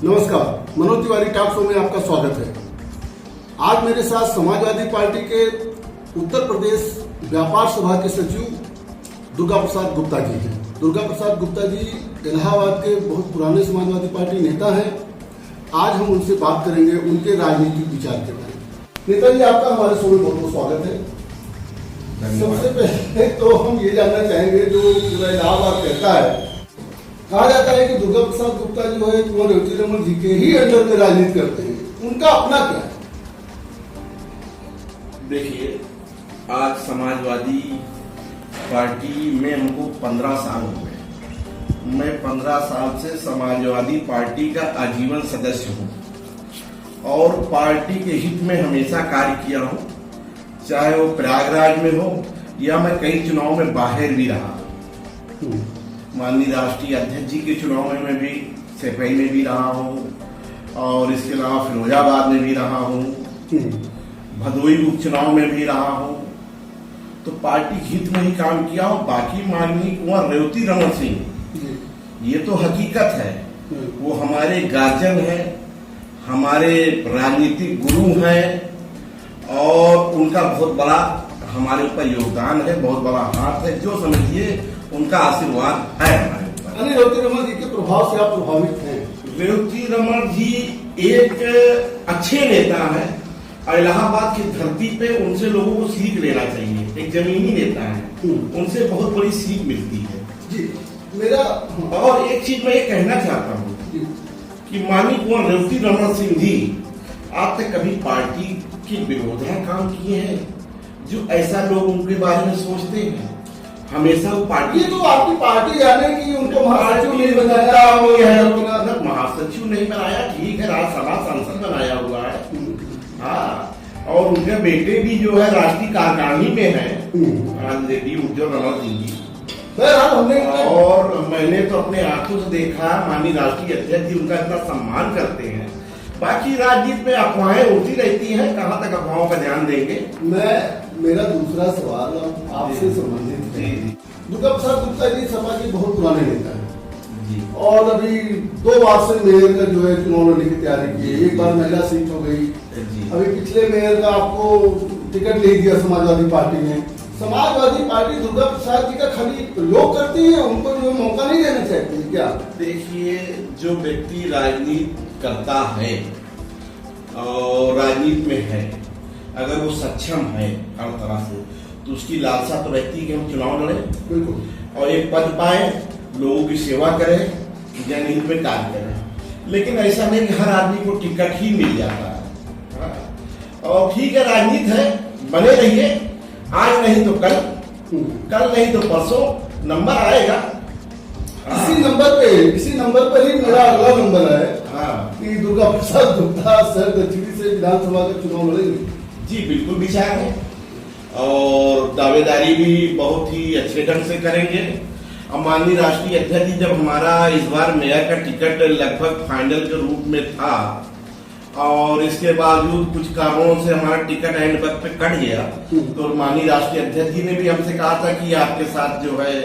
नमस्कार, Manoj Tiwari talk show में आपका स्वागत है। आज मेरे साथ समाजवादी पार्टी के उत्तर प्रदेश व्यापार सभा के सचिव दुर्गा प्रसाद गुप्ता जी हैं। दुर्गा प्रसाद गुप्ता जी इलाहाबाद के बहुत पुराने समाजवादी पार्टी नेता हैं। आज हम उनसे बात करेंगे उनके राजनीतिक विचार के बारे में। नेता जी, आपका हमारे शो में बहुत बहुत स्वागत है। सबसे पहले तो हम ये जानना चाहेंगे, जो इलाहाबाद कहता है, कहा जाता है कि दुर्गा प्रसाद गुप्ता जो है कुंवर रेवती रमन जी के ही अंडर में राजनीति करते हैं, उनका अपना क्या है? देखिए, आज समाजवादी पार्टी में हमको 15 साल हो गए। मैं 15 साल से समाजवादी पार्टी का आजीवन सदस्य हूँ और पार्टी के हित में हमेशा कार्य किया हूँ, चाहे वो प्रयागराज में हो या मैं कई चुनाव में बाहर भी रहा। माननीय राष्ट्रीय अध्यक्ष जी के चुनाव में भी, सेपई में भी रहा हूँ और इसके अलावा फिरोजाबाद में भी रहा हूँ, भदोई उपचुनाव में भी रहा हूँ। तो पार्टी हित में ही काम किया हूँ। बाकी माननीय कुंवर रेवती रमन सिंह, ये तो हकीकत है, वो हमारे गार्जियन है, हमारे राजनीतिक गुरु हैं और उनका बहुत बड़ा हमारे ऊपर योगदान है, बहुत बड़ा हाथ है, जो समझिए उनका आशीर्वाद है हमारे ऊपर। रेवती रमन जी के प्रभाव से आप प्रभावित हैं? रेवती रमन जी एक अच्छे नेता है और इलाहाबाद की धरती पे उनसे लोगों को सीख लेना चाहिए। एक जमीनी नेता है, उनसे बहुत बड़ी सीख मिलती है जी। मेरा और एक चीज मैं ये कहना चाहता हूँ कि माननीय कुंवर रेवती रमन सिंह जी आज तक कभी पार्टी के विरोध में काम किए हैं? जो ऐसा लोग उनके बारे में सोचते हैं, हमेशा वो पार्टी, ये तो आपकी पार्टी जाने की उनको महासचिव नहीं बनाया, महासचिव नहीं बनाया, ठीक है, राज्यसभा सांसद बनाया हुआ है। हाँ, और उनके बेटे भी जो है राष्ट्रीय कार्यकारिणी में है, रेड्डी उज्जवल रमन सिंह जी। और मैंने तो अपने आंखों से देखा, माननीय राष्ट्रीय अध्यक्ष जी उनका इतना सम्मान करते हैं। बाकी राजनीति में अफवाहें उड़ती रहती हैं, कहाँ तक अफवाहों का ध्यान देंगे। मेरा दूसरा सवाल आपसे संबंधित है। दुर्गा प्रसाद गुप्ता जी सपा के बहुत पुराने नेता हैं और अभी 2 बार से मेयर का जो है चुनाव लड़ने की तैयारी की है। एक बार महिला सीट हो गई, अभी पिछले मेयर का आपको टिकट नहीं दिया समाजवादी पार्टी ने। समाजवादी पार्टी दुर्गा प्रसाद जी का खाली प्रयोग करती है, उनको जो मौका नहीं देना चाहती है क्या? देखिए, जो व्यक्ति राजनीति करता है और राजनीति में है, अगर वो सक्षम है हर तरह से, तो उसकी लालसा तो रहती है कि हम चुनाव लड़े, बिल्कुल, और एक पद पाए, लोगों की सेवा करें, जनहित में कार्य करें। लेकिन ऐसा नहीं कि हर आदमी को टिकट ही मिल जाता है। और ठीक है, राजनीति है, बने रहिए, आज नहीं तो कल, कल नहीं तो परसों नंबर आएगा। इसी नंबर पर ही मेरा अगला नंबर है कि दुर्गा प्रसाद गुप्ता सर दक्षिणी से विधानसभा का चुनाव लड़ेंगे। जी बिल्कुल विचार है और दावेदारी भी बहुत ही अच्छे ढंग से करेंगे। अब माननीय राष्ट्रीय अध्यक्ष जी, जब हमारा इस बार मेयर का टिकट लगभग फाइनल के रूप में था और इसके बावजूद कुछ कारणों से हमारा टिकट एंड वक्त पे कट गया, तो माननीय राष्ट्रीय अध्यक्ष जी ने भी हमसे कहा था कि आपके साथ जो है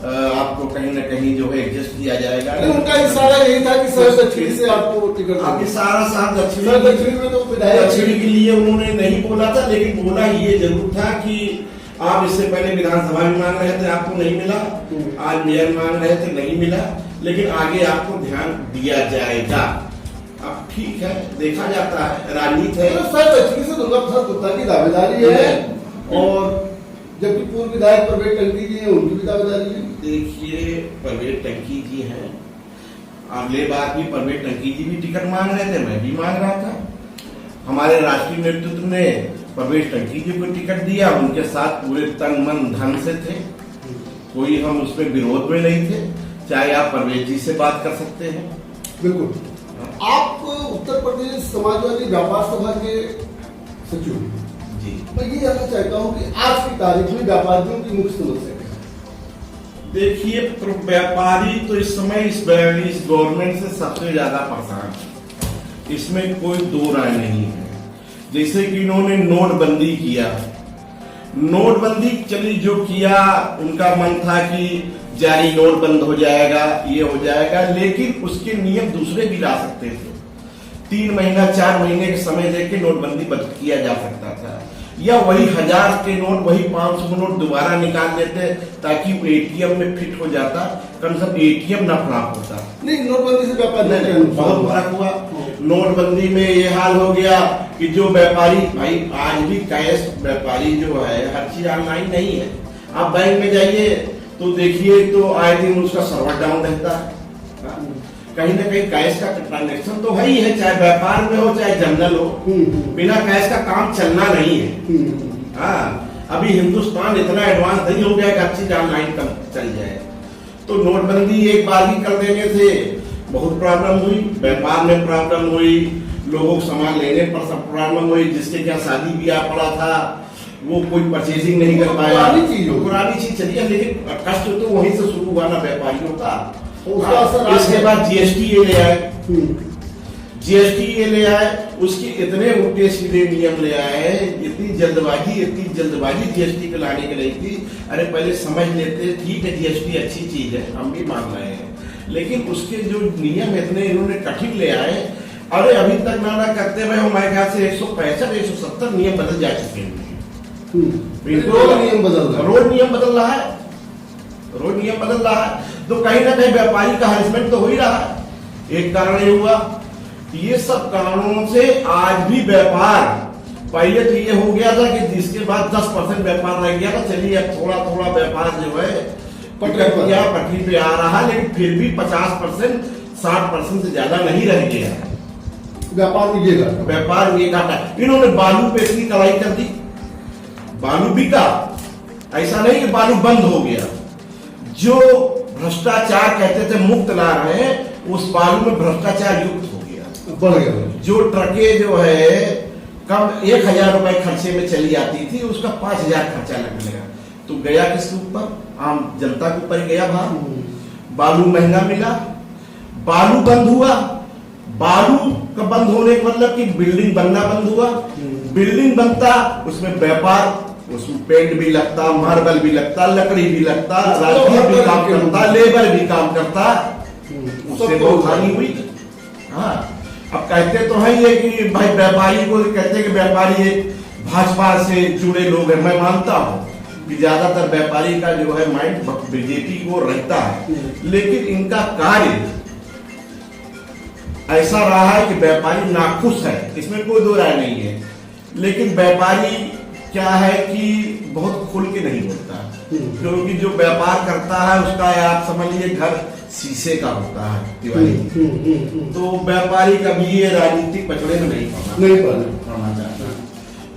आपको कहीं न कहीं जो है एडजस्ट किया जाएगा। उनका इशारा यही था कि सर दक्षिणी से आपको टिकट, आपके सारा साथ दक्षिणी में तो दक्षिणी के लिए उन्होंने नहीं बोला था, लेकिन बोला ये जरूर था कि आप इससे पहले विधानसभा में मांग रहे थे, आपको नहीं मिला, आज मेयर मांग रहे थे, नहीं मिला, लेकिन आगे आपको ध्यान दिया जाएगा। अब ठीक है, देखा जाता है, राजनीति है। सर दक्षिणी से दुर्गा प्रसाद गुप्ता की दावेदारी है और जबकि पूर्व विधायक परवेज टंकी जी हैं, उनकी भी दावेदारी है। देखिए, परवेज टंकी जी हैं, अगले बार भी परवेज टंकी जी भी टिकट मांग रहे थे, मैं भी मांग रहा था। हमारे राष्ट्रीय नेतृत्व ने परवेज टंकी जी को टिकट दिया, उनके साथ पूरे तन मन धन से थे, कोई हम उसमें विरोध में नहीं थे। चाहे आप परवेज जी से बात कर सकते हैं। बिल्कुल। आप उत्तर प्रदेश समाजवादी व्यापार सभा के सचिव जी, मैं ये जानना चाहता हूँ कि आज की तारीख में व्यापारियों की मुख्य समस्या क्या है? देखिए, व्यापारी तो इस समय इस गवर्नमेंट से सबसे ज्यादा परेशान है, इसमें कोई दो राय नहीं है। जैसे कि इन्होंने नोटबंदी किया नोटबंदी चली जो किया, उनका मन था कि जारी नोट बंद हो जाएगा, ये हो जाएगा, लेकिन उसके नियम दूसरे भी ला सकते थे। 3 महीना 4 महीने के समय देके नोटबंदी बंद किया जा सकता था, या वही 1000 के नोट, वही 500 नोट दोबारा निकाल लेते ताकि वो एटीएम में फिट हो जाता, कम से कम एटीएम ना फ्लॉप होता। नहीं, नोटबंदी से व्यापार बहुत फर्क हुआ। नोटबंदी में ये हाल हो गया कि जो व्यापारी, भाई आज भी कैश व्यापारी जो है, हर चीज ऑनलाइन नहीं है। आप बैंक में जाइए तो देखिए तो आए दिन उसका सर्वर डाउन रहता है, कहीं ना कहीं कैश का ट्रांजेक्शन तो है ही है, चाहे व्यापार में हो चाहे जनरल हो, बिना कैश का काम चलना नहीं है। हाँ, अभी हिंदुस्तान इतना एडवांस नहीं हो गया कि हर चीज ऑनलाइन चल जाए। तो नोटबंदी एक बार ही कर देने से बहुत प्रॉब्लम हुई, व्यापार में प्रॉब्लम हुई, लोगों को सामान लेने पर सब प्रॉब्लम हुई। जिसके क्या शादी ब्याह पड़ा था वो कोई परचेजिंग नहीं कर पाया, पुरानी चीज चली है, लेकिन कष्ट तो वहीं से शुरू हुआ ना व्यापारियों का। इसके बाद जीएसटी ये ले आए, जीएसटी ये ले आए, उसके इतने उल्टे सीधे नियम ले आए, इतनी जल्दबाजी जीएसटी को लाने की नहीं थी। अरे पहले समझ लेते, ठीक है जीएसटी अच्छी चीज है, हम भी मान रहे हैं, लेकिन उसके जो नियम इतने इन्होंने कठिन ले आए। अरे अभी तक ना करते हुए हमारे ख्याल से 165 170 नियम बदल जा चुके हैं। रोज नियम बदल रहा है, रोज नियम बदल रहा है। तो कहीं ना कहीं व्यापारी का हरेसमेंट तो हो ही रहा है। एक कारण ये हुआ, ये सब कारणों से आज भी व्यापार, पहले तो ये हो गया था कि जिसके बाद 10% व्यापार रह गया था, चलिए अब थोड़ा थोड़ा व्यापार जो है पटरी पे आ रहा, लेकिन फिर भी 50% 60% से ज्यादा नहीं रह गया। व्यापार ये घाटा। इन्होंने बालू पे इतनी कड़ाई कर दी, बालू बिका, ऐसा नहीं कि बालू बंद हो गया। जो भ्रष्टाचार कहते थे मुक्त ला रहे हैं, उस बालू में भ्रष्टाचार युक्त हो गया, बढ़ गया। जो ट्रकें जो है कम 1000 रुपए खर्चे में चली आती थी, उसका 5000 खर्चा लगने लगा। तो गया किसके ऊपर? आम जनता के ऊपर गया भार। बालू महंगा मिला, बालू बंद हुआ। बालू का बंद होने का मतलब कि बिल्डिंग बनना बंद हुआ। बिल्डिंग बनता, उसमें व्यापार, उसमें पेंट भी लगता, मार्बल भी लगता, लकड़ी भी लगता, राजगीर भी काम करता, लेबर भी काम करता, उससे बहुत हानि हुई। हाँ, अब कहते तो है ये कि भाई व्यापारी को कहते हैं कि व्यापारी एक भाजपा से जुड़े लोग हैं। मैं मानता हूँ कि ज्यादातर व्यापारी का जो है माइंड बीजेपी को रहता है, लेकिन इनका कार्य ऐसा रहा है कि व्यापारी नाखुश है, इसमें कोई दो राय नहीं है। लेकिन व्यापारी क्या है कि बहुत खुल के नहीं बोलता, क्योंकि जो व्यापार करता है उसका आप समझ लीजिए घर शीशे का होता है दिवाली। तो व्यापारी कभी ये राजनीतिक पचड़े में नहीं पड़ना चाहता,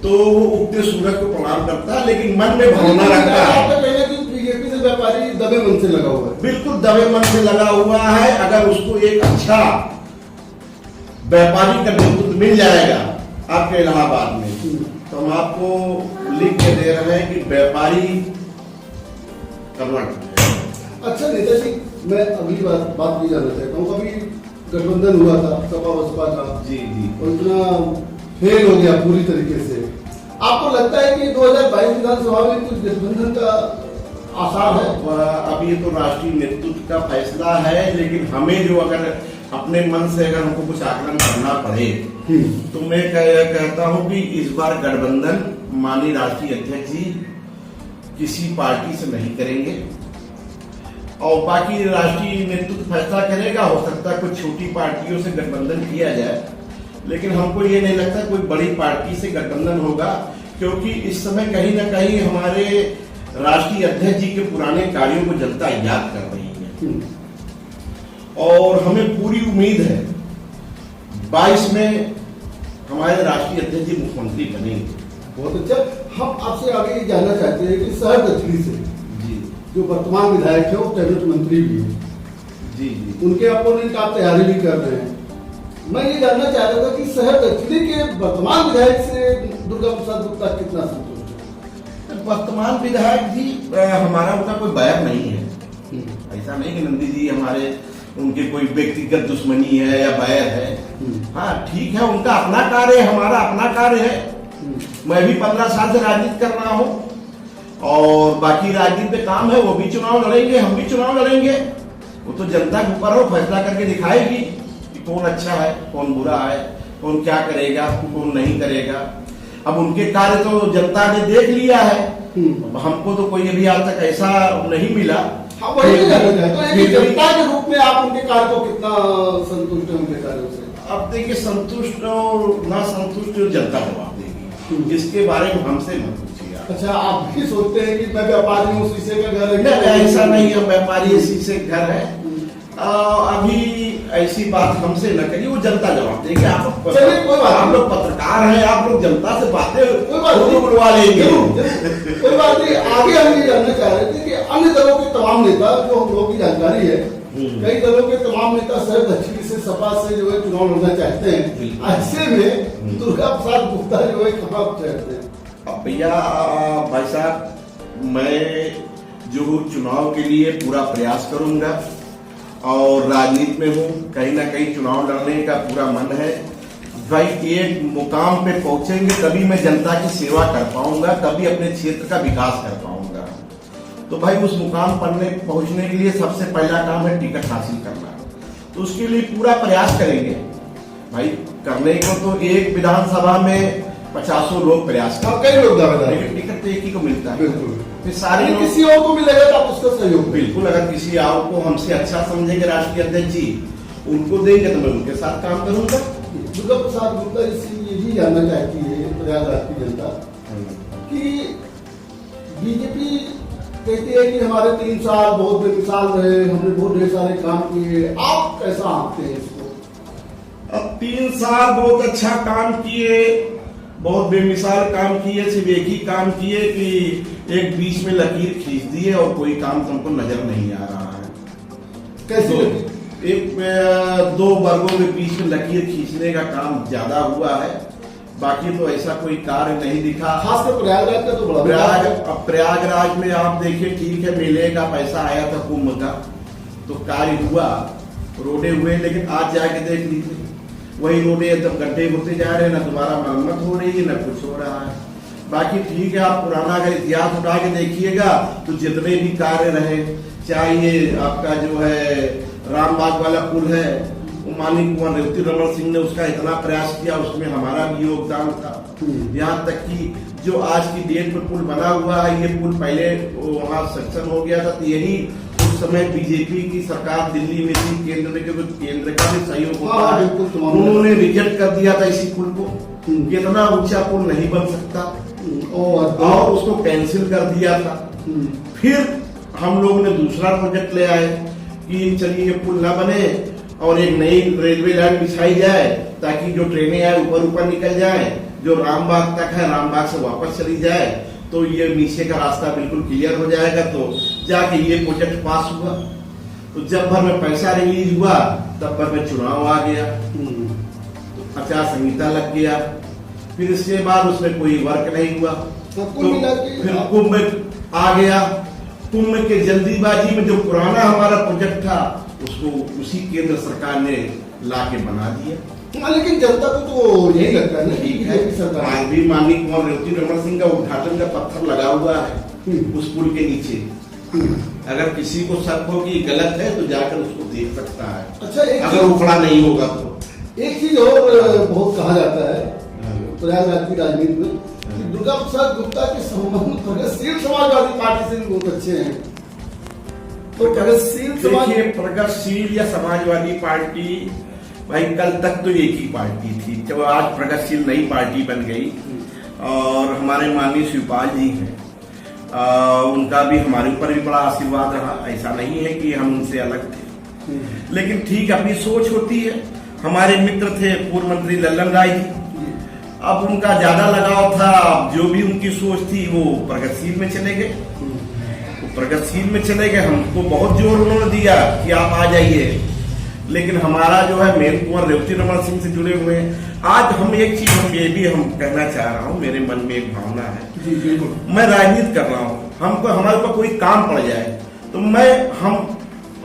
तो वो उगते सूरज को प्रणाम करता है, लेकिन मन में भावना रखता है। बीजेपी से व्यापारी दबे मन से लगा हुआ है, बिल्कुल दबे मन से लगा हुआ है। अगर उसको एक अच्छा व्यापारी का नेतृत्व मिल जाएगा आपके इलाहाबाद में, तो हम आपको लिख के दे रहे हैं कि व्यापारी कन्वर्ट। अच्छा नेता जी, मैं अगली बात ये जानना चाहता हूँ, अभी गठबंधन हुआ था सपा बसपा का, जी जी, और इतना फेल हो गया पूरी तरीके से। आपको लगता है कि 2022 विधानसभा में कुछ गठबंधन का आसार है? अब ये तो राष्ट्रीय नेतृत्व का फैसला है, लेकिन हमें जो अगर अपने मन से अगर हमको कुछ आकलन करना पड़े तो मैं कहता हूं कि इस बार गठबंधन माननीय राष्ट्रीय अध्यक्ष जी किसी पार्टी से नहीं करेंगे, और बाकी राष्ट्रीय नेतृत्व फैसला करेगा। हो सकता है कुछ छोटी पार्टियों से गठबंधन किया जाए, लेकिन हमको ये नहीं लगता कोई बड़ी पार्टी से गठबंधन होगा, क्योंकि इस समय कहीं ना कहीं हमारे राष्ट्रीय अध्यक्ष जी के पुराने कार्यों को जनता याद कर रही है, और हमें पूरी उम्मीद है 22 में हमारे राष्ट्रीय अध्यक्ष जी मुख्यमंत्री बनेंगे। बहुत अच्छा। हम आपसे आगे ये जानना चाहते हैं कि शहर दक्षिणी से जी, जो वर्तमान विधायक है वो कैबिनेट मंत्री भी है, जी जी, उनके अपोनेंट आप तैयारी भी कर रहे हैं। मैं ये जानना चाह रहा था कि शहर दक्षिणी के वर्तमान विधायक से दुर्गा प्रसाद गुप्ता कितना संतुष्ट है? वर्तमान विधायक जी हमारा उनका कोई बैर नहीं है। ऐसा नहीं कि नंदी जी हमारे उनके कोई व्यक्तिगत दुश्मनी है या बैर है। हाँ ठीक है, उनका अपना कार्य है, हमारा अपना कार्य है। मैं भी 15 साल से राजनीति कर रहा हूँ, और बाकी राजनीति पे काम है, वो भी चुनाव लड़ेंगे, हम भी चुनाव लड़ेंगे। वो तो जनता के ऊपर हो, फैसला करके दिखाएगी कि कौन अच्छा है, कौन बुरा है, कौन क्या करेगा, कौन नहीं करेगा। अब उनके कार्य तो जनता ने देख लिया है, हमको तो कोई अभी आज तक ऐसा नहीं मिला। हाँ, वही तो एक जनता के रूप में आप उनके कार्य को कितना संतुष्ट हैं उनके कार्यों से? अब देखिए, संतुष्ट और ना संतुष्ट जनता जवाब देगी, इसके बारे में हमसे मत पूछिए। अच्छा, आप भी सोचते हैं कि मैं व्यापारी हूँ, शीशे का घर है? ऐसा नहीं है, व्यापारी शीशे का घर है। अभी ऐसी बात हमसे न करिए, वो जनता जवाब देगी। आप लोग पत्रकार हैं, आप लोग जनता से बातें बुलवा लेंगे। कोई बात नहीं। आगे हम ये जानना चाह रहे थे कि अन्य दलों के तमाम नेता, जो हम लोगों की जानकारी है, कई दलों के तमाम नेता शरद अच्छी से सपा से जो है चुनाव लड़ना चाहते हैं। ऐसे में दुर्गा प्रसाद गुप्ता जो है कहाँ चाहते हैं? अब भैया भाई साहब, मैं जो चुनाव के लिए पूरा प्रयास करूंगा और राजनीति में हूँ, कहीं ना कहीं चुनाव लड़ने का पूरा मन है भाई। एक मुकाम पे पहुंचेंगे तभी मैं जनता की सेवा कर पाऊंगा, तभी अपने क्षेत्र का विकास कर पाऊंगा। तो भाई उस मुकाम पर पहुंचने के लिए सबसे पहला काम है टिकट हासिल करना। तो उसके लिए पूरा प्रयास करेंगे भाई। करने को तो एक विधानसभा में 50 लोग प्रयास करते हैं, कई लोग दावेदार, लेकिन टिकट तो एक ही को मिलता है। बिल्कुल। फिर सारे किसी और को मिलेगा तो आप उसका सहयोग? बिल्कुल, अगर किसी और को हमसे अच्छा समझेंगे राष्ट्रीय अध्यक्ष जी, उनको देंगे तो मैं उनके साथ काम करूंगा। दुर्गा प्रसाद गुप्ता जी ये भी जानना चाहती है प्रयागराज की जनता कि बीजेपी कहती है कि हमारे 3 साल बहुत बेमिसाल रहे, हमने बहुत ढेर सारे काम किए। आप कैसा आंकते हैं इसको? अब 3 साल बहुत अच्छा काम किए, बहुत बेमिसाल काम किए, सिर्फ एक ही काम किए कि एक बीच में लकीर खींच दी है और कोई काम तुमको नजर नहीं आ रहा है। कैसे? एक 2 वर्गों के बीच में लकीर खींचने का काम ज्यादा हुआ है, बाकी तो ऐसा कोई कार्य नहीं दिखा। खासकर प्रयागराज का तो बड़ा प्रयागराज में आप देखिए, ठीक है, मेले का पैसा आया था कुंभ का, तो कार्य हुआ, रोडे हुए, लेकिन आज जाके देख लीजिए वही रोडे एकदम गड्ढे होते जा रहे हैं, ना दोबारा मरम्मत हो रही है, ना कुछ हो रहा है। बाकी ठीक है, आप पुराना अगर इतिहास उठा के देखिएगा तो जितने भी कार्य रहे, चाहे ये आपका जो है रामबाग वाला पुल है, माननीय कुंवर रेवती रमन सिंह ने उसका इतना प्रयास किया, उसमें हमारा भी योगदान था। यहाँ तक कि जो आज की डेट में पुल बना हुआ है, ये पुल पहले वहाँ सेक्शन हो गया था, तो यही उस समय बीजेपी की सरकार दिल्ली में थी, केंद्र में, क्योंकि केंद्र का भी सहयोग होता है, उन्होंने रिजेक्ट कर दिया था इसी पुल को। कितना ऊंचा पुल नहीं बन सकता और उसको कैंसिल कर दिया था। फिर हम लोग ने दूसरा प्रोजेक्ट ले आए कि चलिए ये पुल ना बने और एक नई रेलवे लाइन बिछाई जाए, ताकि जो ट्रेनें आए ऊपर निकल जाए, जो रामबाग तक है रामबाग से वापस चली जाए, तो ये नीचे का रास्ता बिल्कुल क्लियर हो जाएगा। तो जाके ये प्रोजेक्ट पास हुआ। तो जब भर में पैसा रिलीज हुआ तब भर में चुनाव आ गया, तो आचार संहिता लग गया। फिर इसके बाद उसमें कोई वर्क नहीं हुआ, तो फिर कुंभ आ गया। कुंभ के जल्दीबाजी में जो पुराना हमारा प्रोजेक्ट था उसको उसी केंद्र सरकार ने लाके बना दिया। लेकिन जनता को तो यही लगता है ना, ठीक है, आज भी माननीय कुंवर रेवती रमन सिंह का उद्घाटन का पत्थर लगा हुआ है उस पुल के नीचे। अगर किसी को शक हो कि गलत है तो जाकर उसको देख सकता है। अच्छा, अगर उखड़ा नहीं होगा तो। एक चीज और बहुत कहा जाता है प्रयागराज की राजनीति में, दुर्गा प्रसाद गुप्ता के संबंध प्रगतिशील समाजवादी पार्टी से भी बहुत अच्छे हैं। तो प्रगतिशील या समाजवादी पार्टी, भाई कल तक तो एक ही पार्टी थी, जब आज प्रगतिशील नई पार्टी बन गई और हमारे माननीय शिवपाल जी हैं, उनका भी हमारे ऊपर भी बड़ा आशीर्वाद रहा। ऐसा नहीं है कि हम उनसे अलग थे, लेकिन ठीक अपनी सोच होती है। हमारे मित्र थे पूर्व मंत्री लल्लन राय जी, अब उनका ज्यादा लगाव था, जो भी उनकी सोच थी वो प्रगतिशील में चले गए। प्रगतिशील में चले गए, हमको बहुत जोर उन्होंने दिया कि आप आ जाइए, लेकिन हमारा जो है मेन कुंवर रेवती रमन सिंह से जुड़े हुए हैं। आज हम एक चीज हम कहना चाह रहा हूँ, मेरे मन में एक भावना है, मैं राजनीति कर रहा हूँ, हमको हमारे ऊपर कोई काम पड़ जाए तो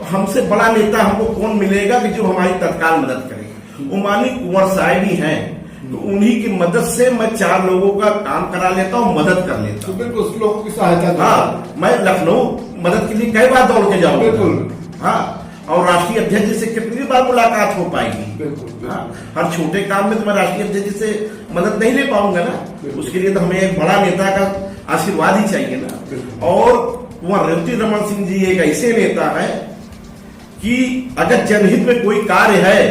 हमसे बड़ा नेता हमको कौन मिलेगा कि जो हमारी तत्काल मदद करे? वो माननीय कुंवर साहब ही हैं तो उन्हीं की मदद से मैं 4 लोगों का काम करा लेता हूँ, मदद कर लेता तो हूँ। बिल्कुल उस लोगों की सहायता हाँ, मैं लखनऊ मदद के लिए कई बार दौड़ के जाऊंगा। बिल्कुल। हाँ, और राष्ट्रीय अध्यक्ष जी से कितनी बार मुलाकात हो पाएगी। बिल्कुल। हाँ, हर छोटे काम में तो मैं राष्ट्रीय अध्यक्ष जी से मदद नहीं ले पाऊंगा ना। उसके लिए तो हमें एक बड़ा नेता का आशीर्वाद ही चाहिए ना। और वहां रेवती रमन सिंह जी एक ऐसे नेता है कि अगर जनहित में कोई कार्य है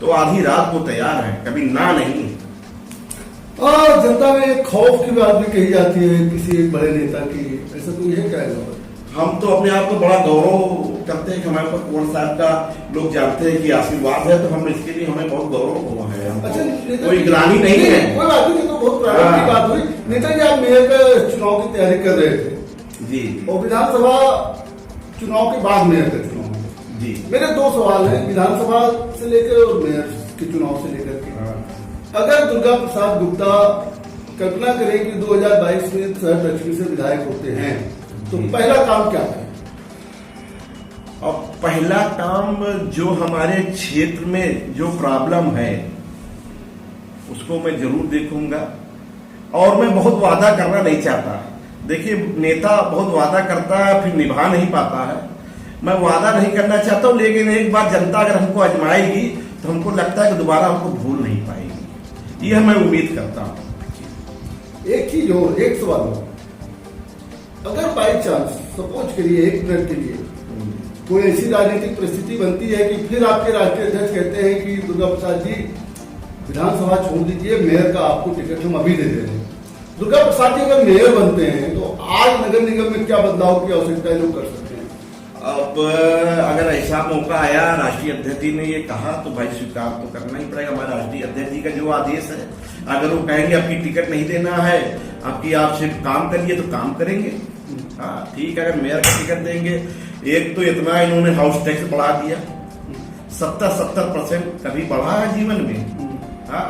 तो आधी रात को तैयार है, कभी ना नहीं। और जनता में एक खौफ की बात भी कही जाती है किसी एक बड़े नेता की, ऐसा कोई है क्या? हम तो अपने आप को बड़ा गौरव करते हैं कि हमारे ऊपर कुंवर साहब का लोग जानते हैं कि आशीर्वाद है, तो हम इसके लिए हमें बहुत गौरव हुआ है। अच्छा, कोई ग्लानि नहीं है। कोई बात नहीं, तो बहुत प्रारंभ की बात हुई। नेताजी, आप मेयर का चुनाव की तैयारी कर रहे थे जी, और विधानसभा चुनाव के बाद मेयर का चुनाव जी। मेरे 2 सवाल हैं, विधानसभा से लेकर और मेयर के चुनाव से लेकर के। अगर दुर्गा प्रसाद गुप्ता कल्पना करें कि 2022 में शहर दक्षिण से विधायक होते हैं तो पहला काम क्या है? और पहला काम जो हमारे क्षेत्र में जो प्रॉब्लम है उसको मैं जरूर देखूंगा। और मैं बहुत वादा करना नहीं चाहता। देखिए, नेता बहुत वादा करता है फिर निभा नहीं पाता है। मैं वादा नहीं करना चाहता हूं, लेकिन एक बार जनता अगर हमको आजमाएगी तो हमको लगता है कि दोबारा हमको भूल नहीं पाएगी। यह मैं उम्मीद करता हूं। एक चीज और, एक सवाल और, अगर बाई चांस सपोज करिए 1 मिनट के लिए कोई ऐसी राजनीतिक परिस्थिति बनती है कि फिर आपके राष्ट्रीय अध्यक्ष कहते हैं कि दुर्गा प्रसाद जी विधानसभा छोड़ दीजिए, मेयर का आपको टिकट हम अभी दे दे रहे हैं। दुर्गा प्रसाद जी अगर मेयर बनते हैं तो आज नगर निगम में क्या बदलाव की आवश्यकता लोग कर सकते हैं? अब अगर ऐसा मौका आया, राष्ट्रीय अध्यक्ष जी ने ये कहा तो भाई स्वीकार तो करना ही पड़ेगा। हमारे राष्ट्रीय अध्यक्ष जी का जो आदेश है, अगर वो कहेंगे आपकी टिकट नहीं देना है, आप सिर्फ काम करिए तो काम करेंगे। हाँ ठीक है, अगर मेयर का टिकट देंगे। एक तो इतना इन्होंने हाउस टैक्स बढ़ा दिया, 70% कभी बढ़ा है जीवन में। हाँ,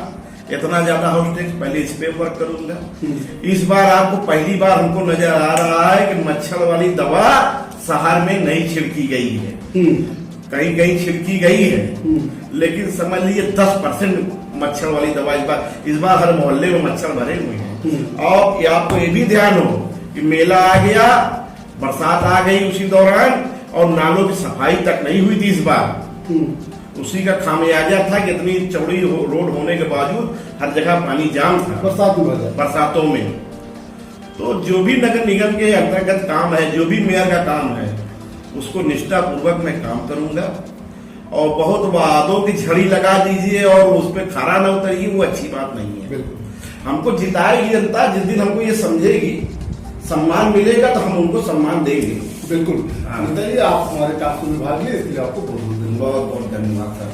इतना ज्यादा हाउस टैक्स, पहले इस पे वर्क करूंगा। इस बार आपको पहली बार हमको नजर आ रहा है कि मच्छर वाली दवा शहर में नहीं छिड़की गई है। कहीं कहीं छिड़की गई है, लेकिन समझ लीजिए 10% मच्छर वाली दवा इस बार हर मोहल्ले में मच्छर भरे हुए हैं। और आपको ये भी ध्यान हो कि मेला आ गया, बरसात आ गई उसी दौरान, और नालों की सफाई तक नहीं हुई थी इस बार। उसी का खामियाजा था कि इतनी चौड़ी रोड होने के बावजूद हर जगह पानी जाम था बरसातों में। तो जो भी नगर निगम के अंतर्गत काम है, जो भी मेयर का काम है, उसको निष्ठापूर्वक मैं काम करूंगा। और बहुत वादों की झड़ी लगा दीजिए और उस पर खरा न उतरिए, वो अच्छी बात नहीं है। हमको जिताएगी जनता, जिस दिन हमको ये समझेगी, सम्मान मिलेगा तो हम उनको सम्मान देंगे। बिल्कुल। बताइए, आप हमारे कार्यक्रम में भाग लिए, इसके लिए आपको बहुत बहुत धन्यवाद सर।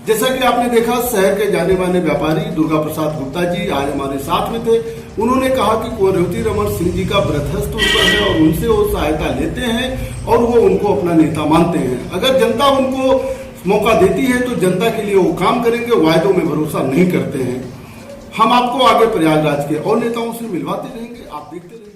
जैसा कि आपने देखा, शहर के जाने माने व्यापारी दुर्गा प्रसाद गुप्ता जी आज हमारे साथ में थे। उन्होंने कहा कि रेवती रमन सिंह जी का बृहस्पति उन पर है और उनसे वो सहायता लेते हैं और वो उनको अपना नेता मानते हैं। अगर जनता उनको मौका देती है तो जनता के लिए वो काम करेंगे, वायदों में भरोसा नहीं करते हैं। हम आपको आगे प्रयागराज के और नेताओं से मिलवाते रहेंगे, आप देखते रहेंगे।